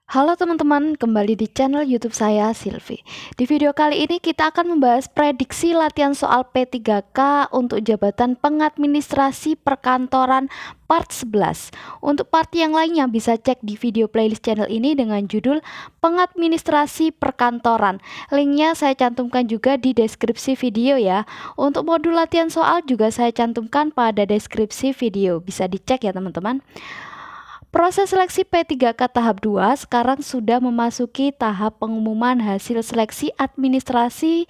Halo teman-teman, kembali di channel YouTube saya Silvi. Di video kali ini kita akan membahas prediksi latihan soal P3K untuk jabatan pengadministrasi perkantoran part 11. Untuk part yang lainnya bisa cek di video playlist channel ini dengan judul Pengadministrasi Perkantoran. Linknya saya cantumkan juga di deskripsi video ya. Untuk modul latihan soal juga saya cantumkan pada deskripsi video. Bisa dicek ya teman-teman. Proses seleksi P3K tahap 2 sekarang sudah memasuki tahap pengumuman hasil seleksi administrasi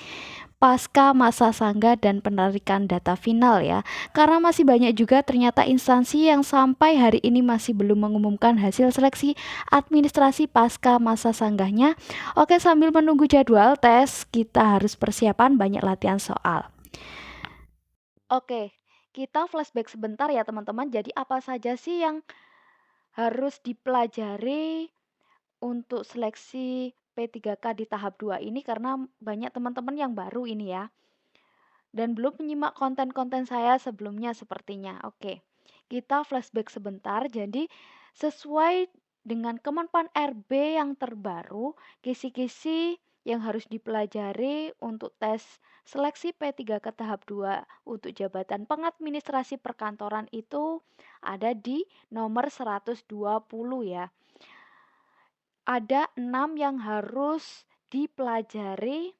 pasca masa sangga dan penarikan data final ya. Karena masih banyak juga ternyata instansi yang sampai hari ini masih belum mengumumkan hasil seleksi administrasi pasca masa sanggahnya. Oke, sambil menunggu jadwal tes, kita harus persiapan banyak latihan soal. Oke, kita flashback sebentar ya teman-teman. Jadi apa saja sih yang harus dipelajari untuk seleksi P3K di tahap 2 ini karena banyak teman-teman yang baru ini ya dan belum menyimak konten-konten saya sebelumnya sepertinya. Oke, kita flashback sebentar. Jadi sesuai dengan Kemenpan RB yang terbaru, kisi-kisi yang harus dipelajari untuk tes seleksi P3K tahap 2 untuk jabatan pengadministrasi perkantoran itu ada di nomor 120 ya. Ada 6 yang harus dipelajari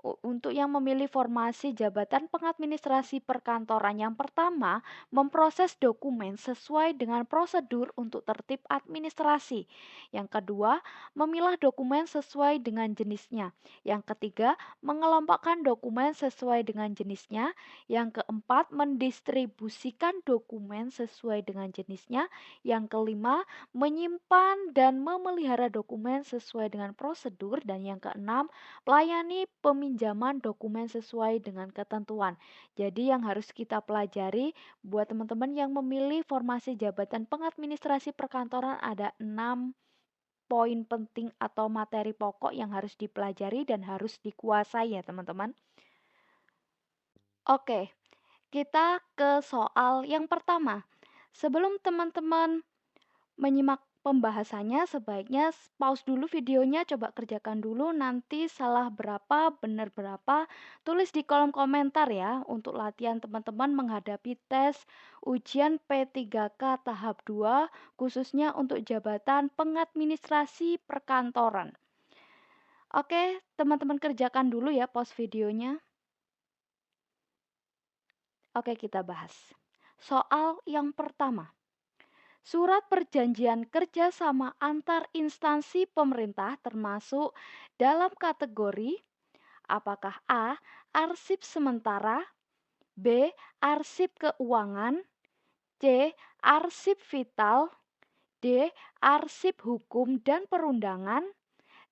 untuk yang memilih formasi jabatan pengadministrasi perkantoran. Yang pertama, memproses dokumen sesuai dengan prosedur untuk tertib administrasi. Yang kedua, memilah dokumen sesuai dengan jenisnya. Yang ketiga, mengelompokkan dokumen sesuai dengan jenisnya. Yang keempat, mendistribusikan dokumen sesuai dengan jenisnya. Yang kelima, menyimpan dan memelihara dokumen sesuai dengan prosedur. Dan yang keenam, layani peminjaman dokumen sesuai dengan ketentuan. Jadi yang harus kita pelajari buat teman-teman yang memilih formasi jabatan pengadministrasi perkantoran ada 6 poin penting atau materi pokok yang harus dipelajari dan harus dikuasai ya teman-teman. Oke, kita ke soal yang pertama. Sebelum teman-teman menyimak pembahasannya, sebaiknya pause dulu videonya, coba kerjakan dulu, nanti salah berapa, benar berapa, tulis di kolom komentar ya, untuk latihan teman-teman menghadapi tes ujian P3K tahap 2, khususnya untuk jabatan pengadministrasi perkantoran. Oke, teman-teman kerjakan dulu ya pause videonya. Oke, kita bahas. Soal yang pertama. Surat perjanjian kerjasama antar instansi pemerintah termasuk dalam kategori apakah A. Arsip sementara, B. Arsip keuangan, C. Arsip vital, D. Arsip hukum dan perundangan,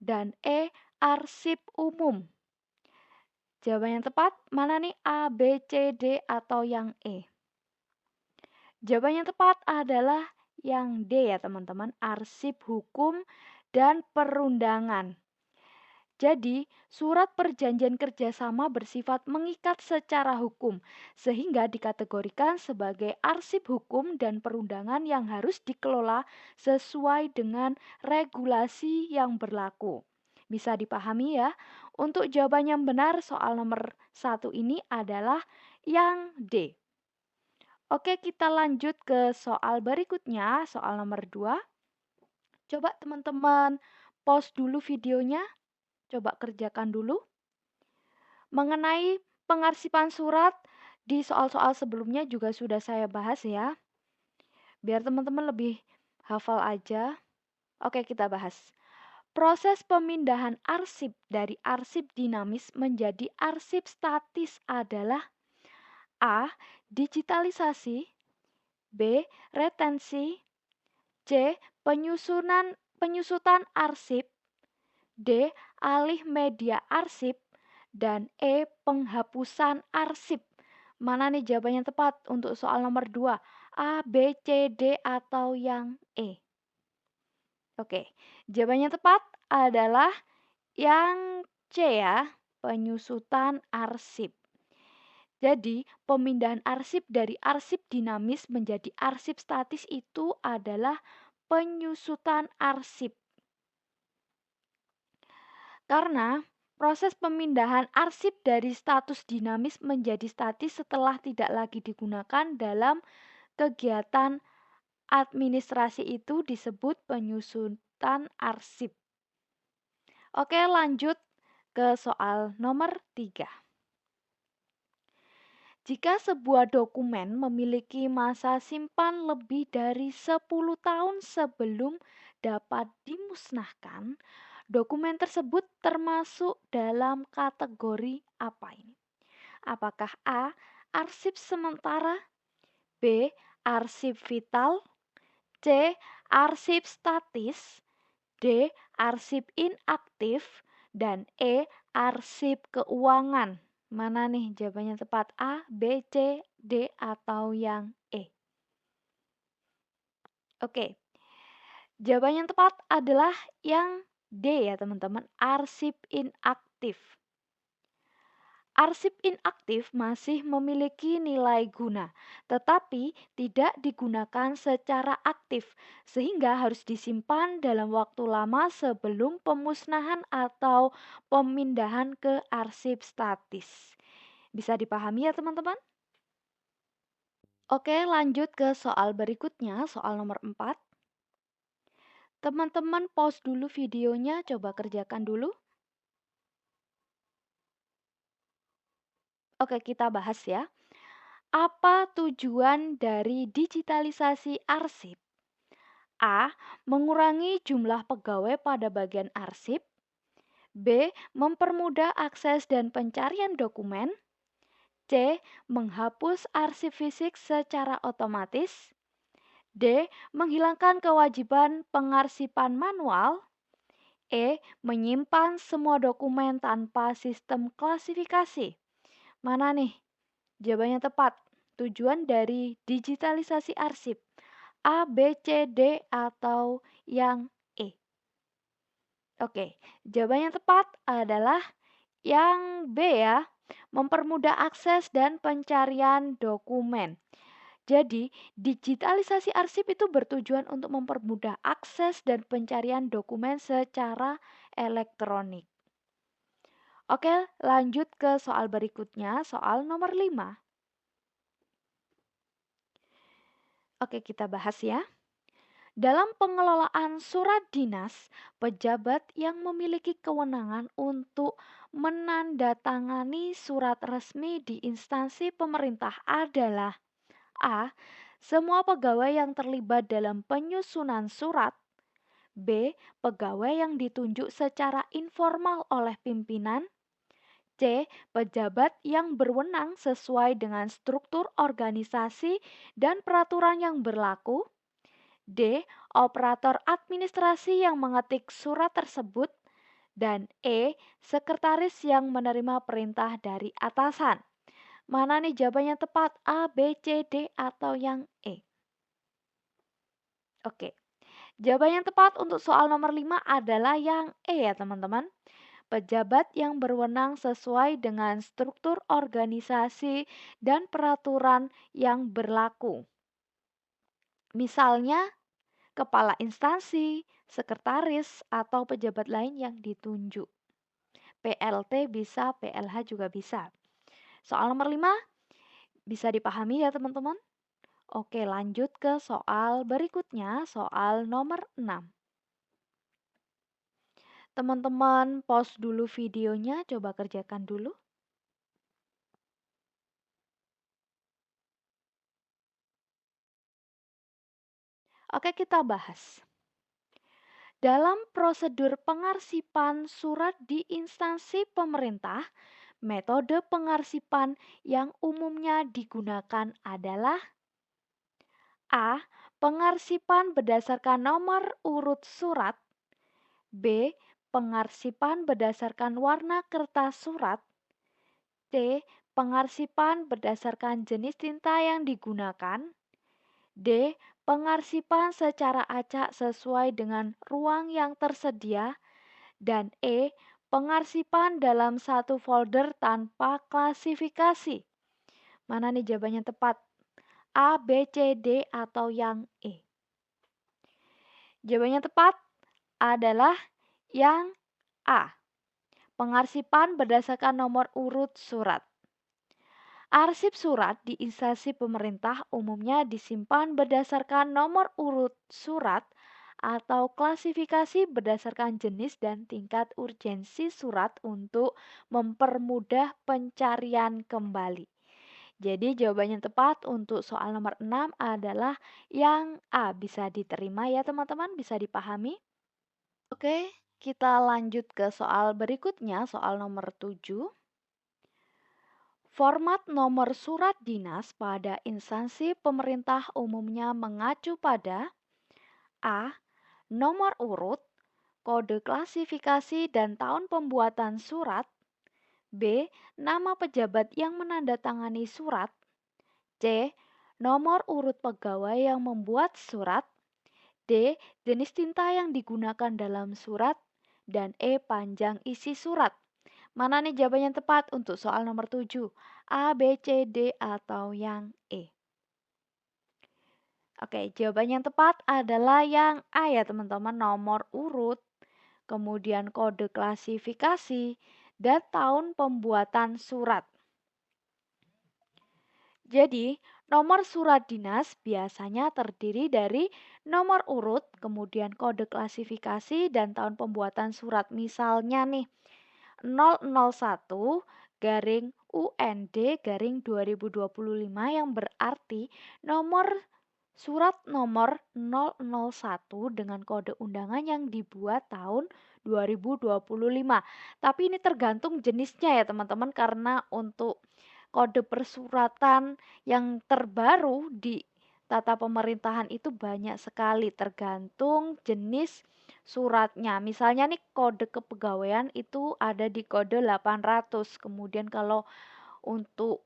dan E. Arsip umum. Jawaban yang tepat mana nih? A, B, C, D, atau yang E? Jawaban yang tepat adalah yang D ya teman-teman, arsip hukum dan perundangan. Jadi, surat perjanjian kerjasama bersifat mengikat secara hukum, sehingga dikategorikan sebagai arsip hukum dan perundangan yang harus dikelola sesuai dengan regulasi yang berlaku. Bisa dipahami ya? Untuk jawaban yang benar soal nomor 1 ini adalah yang D. Oke, kita lanjut ke soal berikutnya, soal nomor 2. Coba teman-teman pause dulu videonya, coba kerjakan dulu. Mengenai pengarsipan surat, di soal-soal sebelumnya juga sudah saya bahas ya. Biar teman-teman lebih hafal aja. Oke, kita bahas. Proses pemindahan arsip dari arsip dinamis menjadi arsip statis adalah A. Digitalisasi, B. Retensi, C. Penyusutan arsip, D. Alih media arsip, dan E. Penghapusan arsip. Mana nih jawabannya tepat untuk soal nomor 2? A, B, C, D, atau yang E? Oke, jawabannya tepat adalah yang C ya, penyusutan arsip. Jadi, pemindahan arsip dari arsip dinamis menjadi arsip statis itu adalah penyusutan arsip. Karena proses pemindahan arsip dari status dinamis menjadi statis setelah tidak lagi digunakan dalam kegiatan administrasi itu disebut penyusutan arsip. Oke, lanjut ke soal nomor 3. Jika sebuah dokumen memiliki masa simpan lebih dari 10 tahun sebelum dapat dimusnahkan, dokumen tersebut termasuk dalam kategori apa ini? Apakah A. Arsip sementara, B. Arsip vital, C. Arsip statis, D. Arsip inaktif, dan E. Arsip keuangan. Mana nih jawabannya tepat? A, B, C, D, atau yang E? Oke, jawaban yang tepat adalah yang D ya teman-teman, arsip inaktif. Arsip inaktif masih memiliki nilai guna, tetapi tidak digunakan secara aktif, sehingga harus disimpan dalam waktu lama sebelum pemusnahan atau pemindahan ke arsip statis. Bisa dipahami ya teman-teman? Oke, lanjut ke soal berikutnya, soal nomor 4. Teman-teman pause dulu videonya, coba kerjakan dulu. Oke, kita bahas ya. Apa tujuan dari digitalisasi arsip? A. Mengurangi jumlah pegawai pada bagian arsip. B. Mempermudah akses dan pencarian dokumen. C. Menghapus arsip fisik secara otomatis. D. Menghilangkan kewajiban pengarsipan manual. E. Menyimpan semua dokumen tanpa sistem klasifikasi. Mana nih jawabannya tepat? Tujuan dari digitalisasi arsip. A, B, C, D, atau yang E? Oke, jawaban yang tepat adalah yang B ya. Mempermudah akses dan pencarian dokumen. Jadi, digitalisasi arsip itu bertujuan untuk mempermudah akses dan pencarian dokumen secara elektronik. Oke, lanjut ke soal berikutnya, soal nomor 5. Oke, kita bahas ya. Dalam pengelolaan surat dinas, pejabat yang memiliki kewenangan untuk menandatangani surat resmi di instansi pemerintah adalah A. Semua pegawai yang terlibat dalam penyusunan surat. B. Pegawai yang ditunjuk secara informal oleh pimpinan. C. Pejabat yang berwenang sesuai dengan struktur organisasi dan peraturan yang berlaku. D. Operator administrasi yang mengetik surat tersebut. Dan E. Sekretaris yang menerima perintah dari atasan. Mana nih jawabannya tepat? A, B, C, D, atau yang E? Oke, jawaban yang tepat untuk soal nomor 5 adalah yang E ya teman-teman. Pejabat yang berwenang sesuai dengan struktur organisasi dan peraturan yang berlaku. Misalnya, kepala instansi, sekretaris, atau pejabat lain yang ditunjuk. PLT bisa, PLH juga bisa. Soal nomor 5 bisa dipahami ya teman-teman? Oke, lanjut ke soal berikutnya, soal nomor 6. Teman-teman pause dulu videonya, coba kerjakan dulu. Oke, kita bahas. Dalam prosedur pengarsipan surat di instansi pemerintah, metode pengarsipan yang umumnya digunakan adalah A. Pengarsipan berdasarkan nomor urut surat. B. Pengarsipan berdasarkan warna kertas surat. C. Pengarsipan berdasarkan jenis tinta yang digunakan. D. Pengarsipan secara acak sesuai dengan ruang yang tersedia. Dan E. Pengarsipan dalam satu folder tanpa klasifikasi. Mana nih jawabannya tepat? A, B, C, D, atau yang E? Jawabannya tepat adalah yang A. Pengarsipan berdasarkan nomor urut surat. Arsip surat di instansi pemerintah umumnya disimpan berdasarkan nomor urut surat atau klasifikasi berdasarkan jenis dan tingkat urgensi surat untuk mempermudah pencarian kembali. Jadi jawaban yang tepat untuk soal nomor 6 adalah yang A. Bisa diterima ya teman-teman, bisa dipahami? Oke, kita lanjut ke soal berikutnya, soal nomor 7. Format nomor surat dinas pada instansi pemerintah umumnya mengacu pada A. Nomor urut, kode klasifikasi dan tahun pembuatan surat. B. Nama pejabat yang menandatangani surat. C. Nomor urut pegawai yang membuat surat. D. Jenis tinta yang digunakan dalam surat. Dan E. Panjang isi surat. Mana nih jawaban yang tepat untuk soal nomor 7? A, B, C, D, atau yang E? Oke, jawaban yang tepat adalah yang A ya teman-teman, nomor urut, kemudian kode klasifikasi, dan tahun pembuatan surat. Jadi, nomor surat dinas biasanya terdiri dari nomor urut, kemudian kode klasifikasi, dan tahun pembuatan surat. Misalnya nih, 001 garing UND garing 2025 yang berarti surat nomor 001 dengan kode undangan yang dibuat tahun 2025. Tapi ini tergantung jenisnya ya teman-teman, karena untuk kode persuratan yang terbaru di tata pemerintahan itu banyak sekali tergantung jenis suratnya. Misalnya nih kode kepegawaian itu ada di kode 800. Kemudian kalau untuk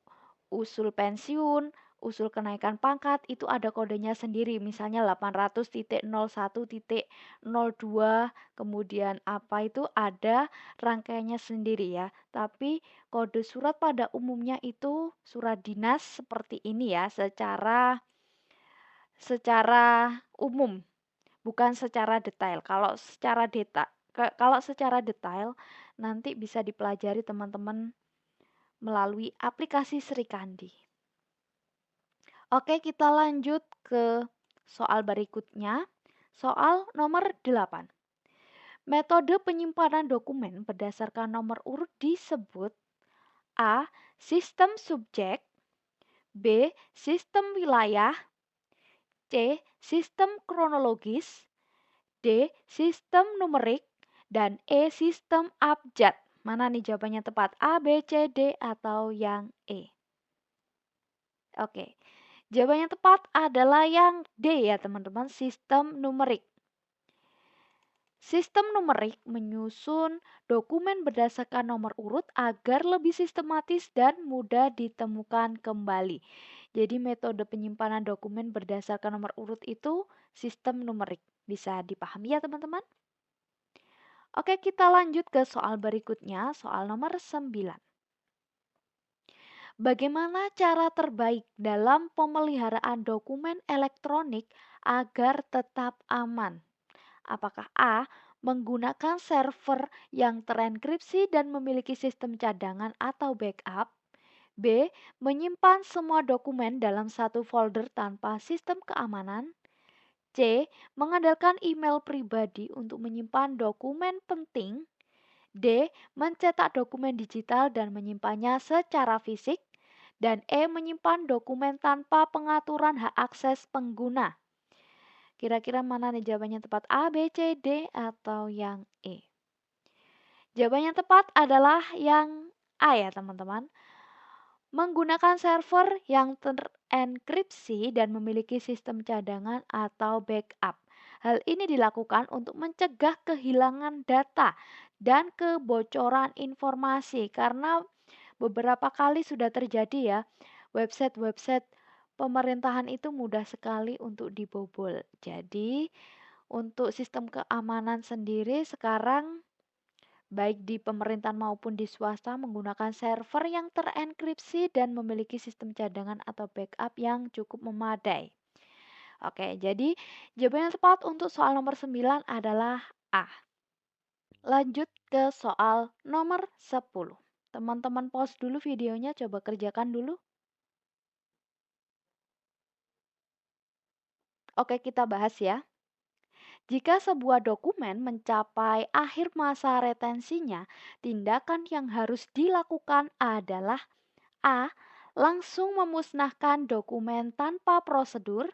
usul pensiun, usul kenaikan pangkat itu ada kodenya sendiri. Misalnya 800.01.02, kemudian apa itu ada rangkaiannya sendiri ya. Tapi kode surat pada umumnya itu surat dinas seperti ini ya, secara umum, bukan secara detail. Kalau secara detail nanti bisa dipelajari teman-teman melalui aplikasi Srikandi. Oke, kita lanjut ke soal berikutnya. Soal nomor 8. Metode penyimpanan dokumen berdasarkan nomor urut disebut A. Sistem subjek, B. Sistem wilayah, C. Sistem kronologis, D. Sistem numerik, dan E. Sistem abjad. Mana nih jawabannya tepat? A, B, C, D, atau yang E? Oke, jawabannya tepat adalah yang D ya teman-teman, sistem numerik. Sistem numerik menyusun dokumen berdasarkan nomor urut agar lebih sistematis dan mudah ditemukan kembali. Jadi metode penyimpanan dokumen berdasarkan nomor urut itu sistem numerik. Bisa dipahami ya teman-teman? Oke, kita lanjut ke soal berikutnya, soal nomor 9. Bagaimana cara terbaik dalam pemeliharaan dokumen elektronik agar tetap aman? Apakah A. Menggunakan server yang terenkripsi dan memiliki sistem cadangan atau backup? B. Menyimpan semua dokumen dalam satu folder tanpa sistem keamanan? C. Mengandalkan email pribadi untuk menyimpan dokumen penting? D. Mencetak dokumen digital dan menyimpannya secara fisik? Dan E. Menyimpan dokumen tanpa pengaturan hak akses pengguna. Kira-kira mana nih jawabannya tepat? A, B, C, D, atau yang E? Jawabannya tepat adalah yang A ya teman-teman. Menggunakan server yang terenkripsi dan memiliki sistem cadangan atau backup. Hal ini dilakukan untuk mencegah kehilangan data dan kebocoran informasi, karena beberapa kali sudah terjadi ya, website-website pemerintahan itu mudah sekali untuk dibobol. Jadi, untuk sistem keamanan sendiri sekarang baik di pemerintahan maupun di swasta menggunakan server yang terenkripsi dan memiliki sistem cadangan atau backup yang cukup memadai. Oke, jadi jawaban yang tepat untuk soal nomor 9 adalah A. Lanjut ke soal nomor 10. Teman-teman pause dulu videonya, coba kerjakan dulu. Oke, kita bahas ya. Jika sebuah dokumen mencapai akhir masa retensinya, tindakan yang harus dilakukan adalah A. Langsung memusnahkan dokumen tanpa prosedur.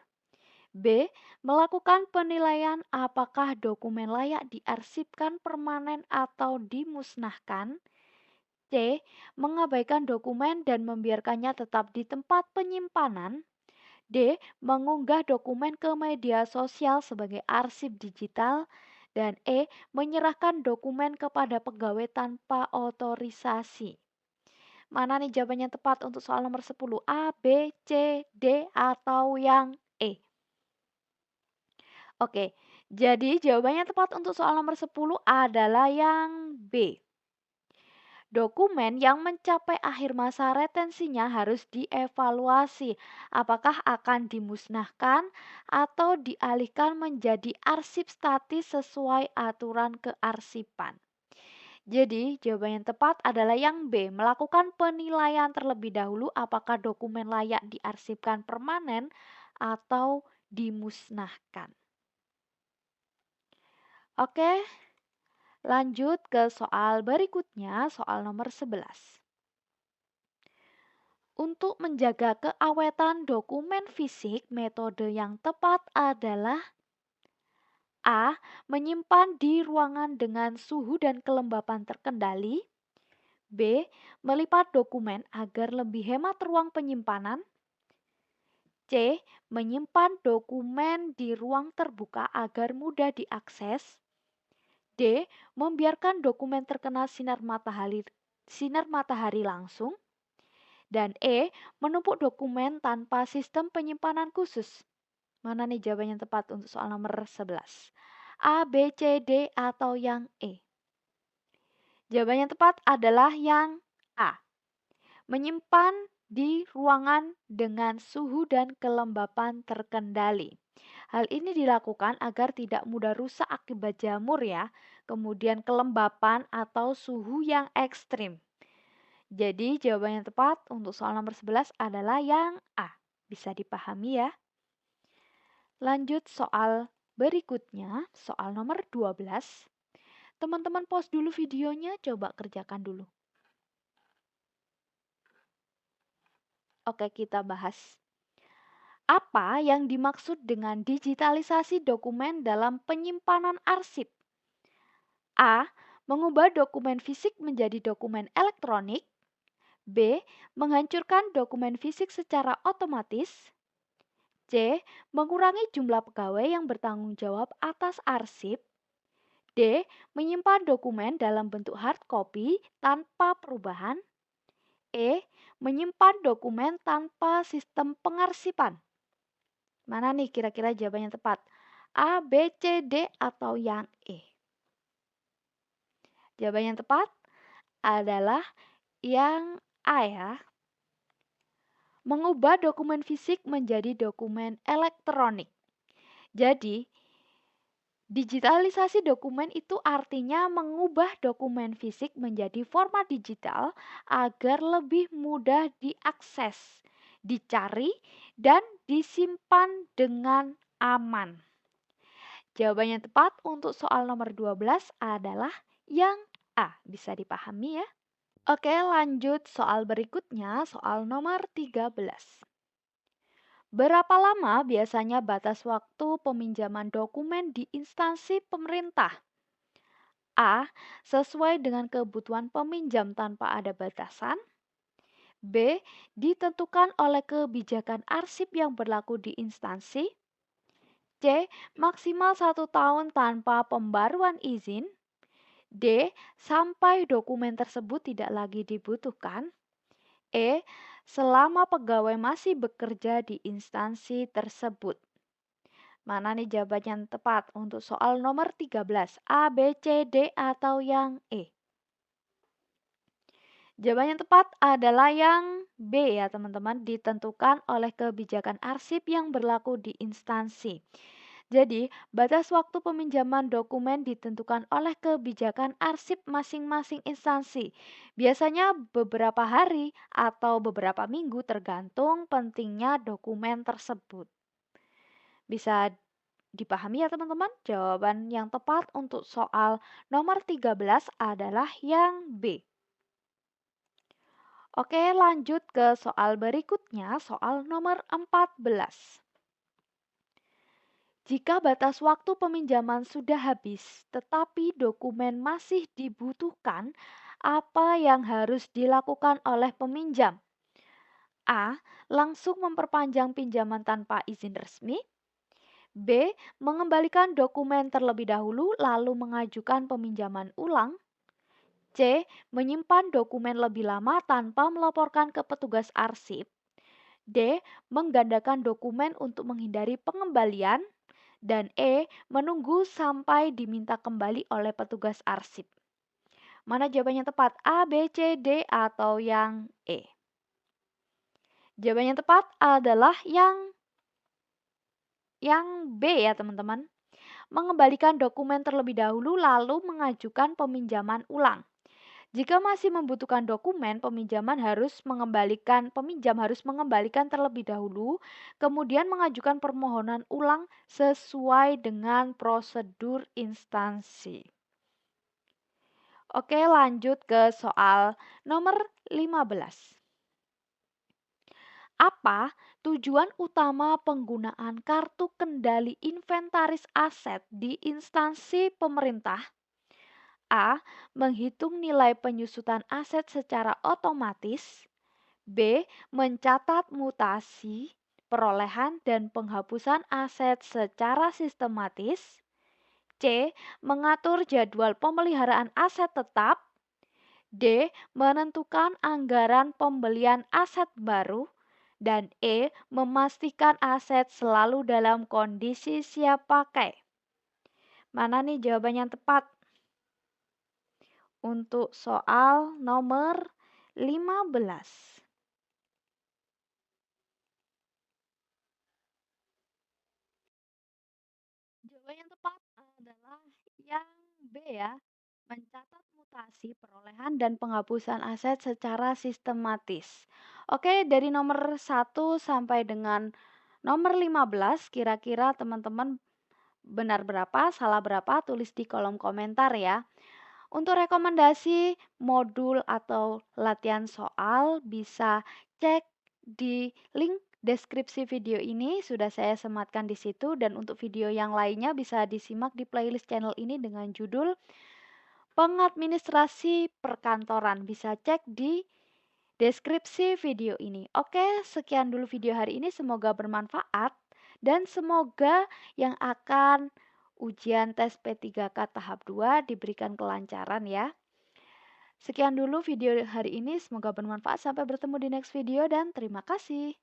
B. Melakukan penilaian apakah dokumen layak diarsipkan permanen atau dimusnahkan. C. Mengabaikan dokumen dan membiarkannya tetap di tempat penyimpanan. D. Mengunggah dokumen ke media sosial sebagai arsip digital. Dan E. Menyerahkan dokumen kepada pegawai tanpa otorisasi. Mana nih jawabannya tepat untuk soal nomor 10? A, B, C, D, atau yang E? Oke, jadi jawabannya tepat untuk soal nomor 10 adalah yang B. Dokumen yang mencapai akhir masa retensinya harus dievaluasi apakah akan dimusnahkan atau dialihkan menjadi arsip statis sesuai aturan kearsipan. Jadi, jawaban yang tepat adalah yang B, melakukan penilaian terlebih dahulu apakah dokumen layak diarsipkan permanen atau dimusnahkan. Oke, lanjut ke soal berikutnya, soal nomor 11. Untuk menjaga keawetan dokumen fisik, metode yang tepat adalah A. Menyimpan di ruangan dengan suhu dan kelembapan terkendali. B. Melipat dokumen agar lebih hemat ruang penyimpanan. C. Menyimpan dokumen di ruang terbuka agar mudah diakses. D. Membiarkan dokumen terkena sinar matahari langsung. Dan E. Menumpuk dokumen tanpa sistem penyimpanan khusus. Mana nih jawaban yang tepat untuk soal nomor 11? A, B, C, D, atau yang E? Jawaban yang tepat adalah yang A. Menyimpan di ruangan dengan suhu dan kelembapan terkendali. Hal ini dilakukan agar tidak mudah rusak akibat jamur ya, kemudian kelembapan atau suhu yang ekstrim. Jadi jawaban yang tepat untuk soal nomor 11 adalah yang A. Bisa dipahami ya. Lanjut soal berikutnya, soal nomor 12. Teman-teman pause dulu videonya, coba kerjakan dulu. Oke, kita bahas. Apa yang dimaksud dengan digitalisasi dokumen dalam penyimpanan arsip? A. Mengubah dokumen fisik menjadi dokumen elektronik. B. Menghancurkan dokumen fisik secara otomatis. C. Mengurangi jumlah pegawai yang bertanggung jawab atas arsip. D. Menyimpan dokumen dalam bentuk hard copy tanpa perubahan. E. Menyimpan dokumen tanpa sistem pengarsipan. Mana nih kira-kira jawaban yang tepat? A, B, C, D, atau yang E? Jawaban yang tepat adalah yang A ya. Mengubah dokumen fisik menjadi dokumen elektronik. Jadi, digitalisasi dokumen itu artinya mengubah dokumen fisik menjadi format digital agar lebih mudah diakses, dicari, dan disimpan dengan aman. Jawaban yang tepat untuk soal nomor 12 adalah yang A. Bisa dipahami ya? Oke, lanjut soal berikutnya, soal nomor 13. Berapa lama biasanya batas waktu peminjaman dokumen di instansi pemerintah? A. Sesuai dengan kebutuhan peminjam tanpa ada batasan. B. Ditentukan oleh kebijakan arsip yang berlaku di instansi. C. Maksimal 1 tahun tanpa pembaruan izin. D. Sampai dokumen tersebut tidak lagi dibutuhkan. E. Selama pegawai masih bekerja di instansi tersebut. Mana nih jawaban yang tepat untuk soal nomor 13? A, B, C, D, atau yang E? Jawaban yang tepat adalah yang B ya teman-teman, ditentukan oleh kebijakan arsip yang berlaku di instansi. Jadi, batas waktu peminjaman dokumen ditentukan oleh kebijakan arsip masing-masing instansi. Biasanya beberapa hari atau beberapa minggu tergantung pentingnya dokumen tersebut. Bisa dipahami ya teman-teman? Jawaban yang tepat untuk soal nomor 13 adalah yang B. Oke, lanjut ke soal berikutnya, soal nomor 14. Jika batas waktu peminjaman sudah habis, tetapi dokumen masih dibutuhkan, apa yang harus dilakukan oleh peminjam? A. Langsung memperpanjang pinjaman tanpa izin resmi. B. Mengembalikan dokumen terlebih dahulu lalu mengajukan peminjaman ulang. C. Menyimpan dokumen lebih lama tanpa melaporkan ke petugas arsip. D. Menggandakan dokumen untuk menghindari pengembalian. Dan E. Menunggu sampai diminta kembali oleh petugas arsip. Mana jawabannya tepat? A, B, C, D, atau yang E? Jawabannya tepat adalah yang B ya teman-teman. Mengembalikan dokumen terlebih dahulu lalu mengajukan peminjaman ulang. Jika masih membutuhkan dokumen, peminjam harus mengembalikan terlebih dahulu, kemudian mengajukan permohonan ulang sesuai dengan prosedur instansi. Oke, lanjut ke soal nomor 15. Apa tujuan utama penggunaan kartu kendali inventaris aset di instansi pemerintah? A. Menghitung nilai penyusutan aset secara otomatis. B. Mencatat mutasi, perolehan, dan penghapusan aset secara sistematis. C. Mengatur jadwal pemeliharaan aset tetap. D. Menentukan anggaran pembelian aset baru. Dan E. Memastikan aset selalu dalam kondisi siap pakai. Mana nih jawaban yang tepat? Untuk soal nomor 15. Jawaban yang tepat adalah yang B ya. Mencatat mutasi, perolehan, dan penghapusan aset secara sistematis. Oke, dari nomor 1 sampai dengan nomor 15, kira-kira teman-teman benar berapa, salah berapa, tulis di kolom komentar ya. Untuk rekomendasi modul atau latihan soal bisa cek di link deskripsi video ini, sudah saya sematkan di situ, dan untuk video yang lainnya bisa disimak di playlist channel ini dengan judul Pengadministrasi Perkantoran. Bisa cek di deskripsi video ini. Oke, sekian dulu video hari ini, semoga bermanfaat dan semoga yang akan ujian tes P3K tahap 2 diberikan kelancaran ya. Sekian dulu video hari ini, semoga bermanfaat. Sampai bertemu di next video dan terima kasih.